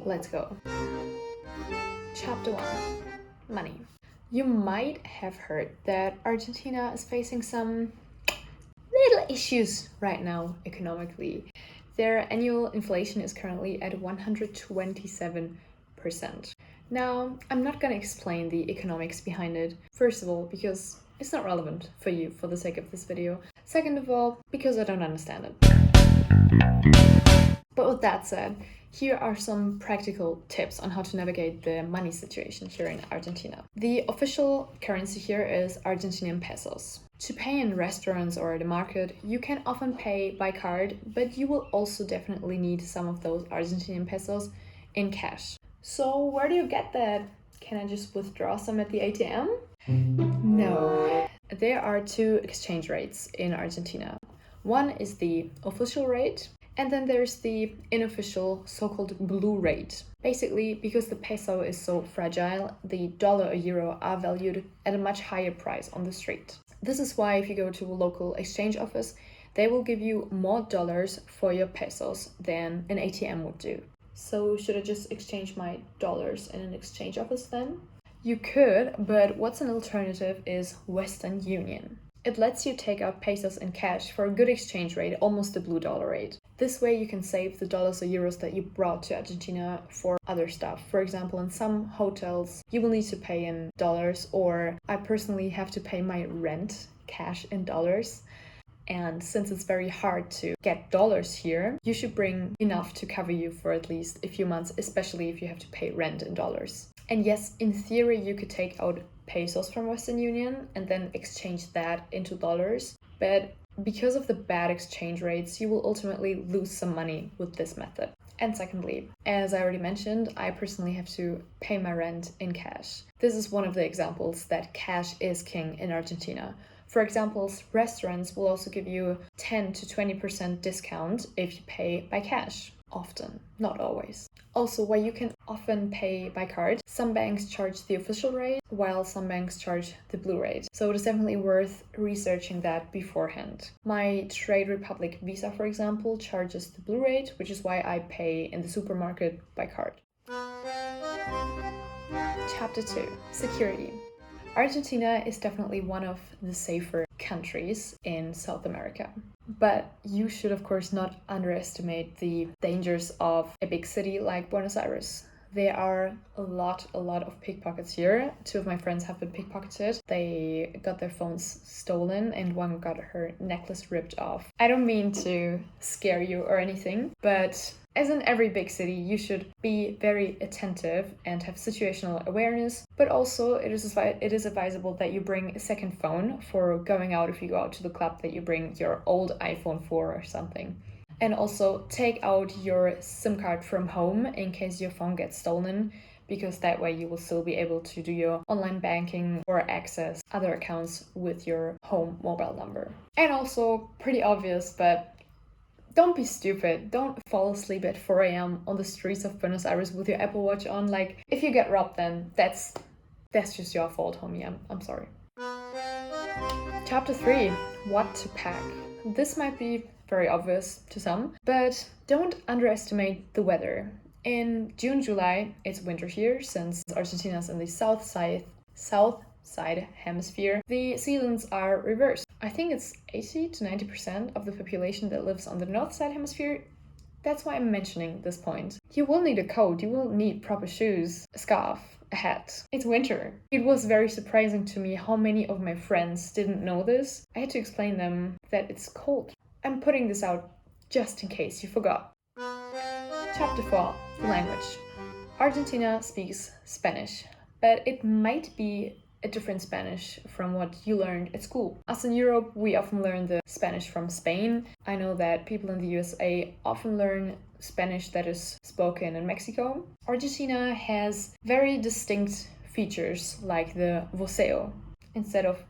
let's go. Chapter 1. Money. You might have heard that Argentina is facing some little issues right now economically. Their annual inflation is currently at 127%. Now, I'm not going to explain the economics behind it, first of all, because it's not relevant for you for the sake of this video. Second of all, because I don't understand it. But with that said, here are some practical tips on how to navigate the money situation here in Argentina. The official currency here is Argentinian pesos. To pay in restaurants or the market, you can often pay by card, but you will also definitely need some of those Argentinian pesos in cash. So where do you get that? Can I just withdraw some at the ATM? No. There are two exchange rates in Argentina. One is the official rate, and then there's the unofficial so-called blue rate. Basically, because the peso is so fragile, the dollar or euro are valued at a much higher price on the street. This is why if you go to a local exchange office, they will give you more dollars for your pesos than an ATM would do. So should I just exchange my dollars in an exchange office then? You could, but what's an alternative is Western Union. It lets you take out pesos in cash for a good exchange rate, almost the blue dollar rate. This way you can save the dollars or euros that you brought to Argentina for other stuff. For example, in some hotels, you will need to pay in dollars, or I personally have to pay my rent cash in dollars. And since it's very hard to get dollars here, you should bring enough to cover you for at least a few months, especially if you have to pay rent in dollars. And yes, in theory, you could take out pesos from Western Union and then exchange that into dollars. But because of the bad exchange rates, you will ultimately lose some money with this method. And secondly, as I already mentioned, I personally have to pay my rent in cash. This is one of the examples that cash is king in Argentina. For example, restaurants will also give you 10 to 20% discount if you pay by cash. Often, not always. Also, while you can often pay by card, some banks charge the official rate, while some banks charge the blue rate. So it is definitely worth researching that beforehand. My Trade Republic Visa, for example, charges the blue rate, which is why I pay in the supermarket by card. Chapter 2. Security. Argentina is definitely one of the safer countries in South America. But you should, of course, not underestimate the dangers of a big city like Buenos Aires. There are a lot of pickpockets here. Two of my friends have been pickpocketed. They got their phones stolen and one got her necklace ripped off. I don't mean to scare you or anything, but as in every big city, you should be very attentive and have situational awareness, but also it is advisable that you bring a second phone for going out. If you go out to the club, that you bring your old iPhone 4 or something. And also take out your SIM card from home in case your phone gets stolen, because that way you will still be able to do your online banking or access other accounts with your home mobile number. And also, pretty obvious, but don't be stupid. Don't fall asleep at 4 a.m. on the streets of Buenos Aires with your Apple Watch on. Like, if you get robbed, then that's just your fault, homie. I'm sorry. Chapter 3. What to pack. This might be very obvious to some, but don't underestimate the weather. In June, July, it's winter here, since Argentina's in the south side hemisphere. The seasons are reversed. I think it's 80 to 90% of the population that lives on the north side hemisphere. That's why I'm mentioning this point. You will need a coat, you will need proper shoes, a scarf, a hat. It's winter. It was very surprising to me how many of my friends didn't know this. I had to explain them that it's cold. I'm putting this out just in case you forgot. Chapter 4. Language. Argentina speaks Spanish, but it might be a different Spanish from what you learned at school. Us in Europe, we often learn the Spanish from Spain. I know that people in the USA often learn Spanish that is spoken in Mexico. Argentina has very distinct features like the voceo. Instead of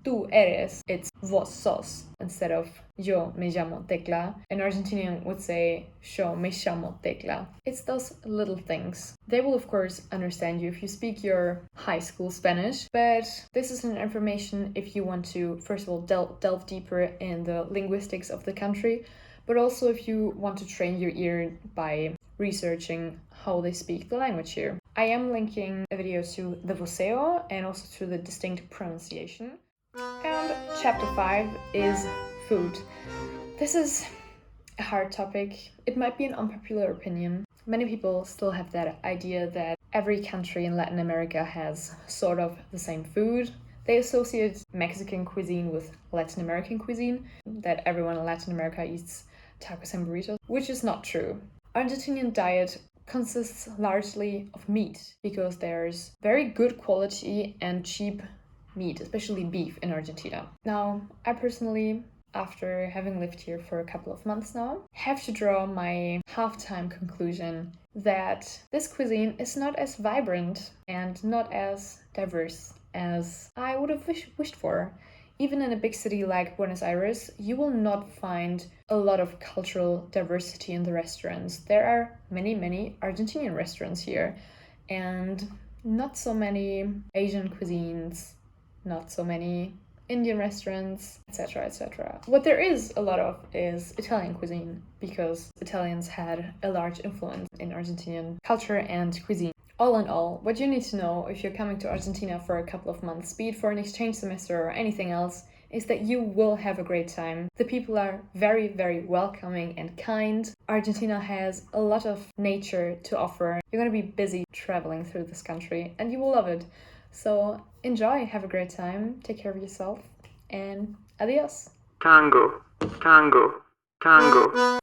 tú eres, it's vos sos. Instead of yo me llamo Tecla, an Argentinian would say yo me llamo Tecla. It's those little things. They will of course understand you if you speak your high school Spanish, but this is an information if you want to, first of all, delve deeper in the linguistics of the country, but also if you want to train your ear by researching how they speak the language here. I am linking a video to the voceo and also to the distinct pronunciation. And chapter 5 is food. This is a hard topic. It might be an unpopular opinion. Many people still have that idea that every country in Latin America has sort of the same food. They associate Mexican cuisine with Latin American cuisine, that everyone in Latin America eats tacos and burritos, which is not true. Argentinian diet consists largely of meat because there's very good quality and cheap meat, especially beef in Argentina. Now, I personally, after having lived here for a couple of months now, have to draw my half-time conclusion that this cuisine is not as vibrant and not as diverse as I would have wished for. Even in a big city like Buenos Aires, you will not find a lot of cultural diversity in the restaurants. There are many, many Argentinian restaurants here, and not so many Asian cuisines, not so many Indian restaurants, etc., etc. What there is a lot of is Italian cuisine, because Italians had a large influence in Argentinian culture and cuisine. All in all, what you need to know if you're coming to Argentina for a couple of months, be it for an exchange semester or anything else, is that you will have a great time. The people are very, very welcoming and kind. Argentina has a lot of nature to offer. You're going to be busy traveling through this country and you will love it. So enjoy, have a great time, take care of yourself, and adios. Tango, tango, tango.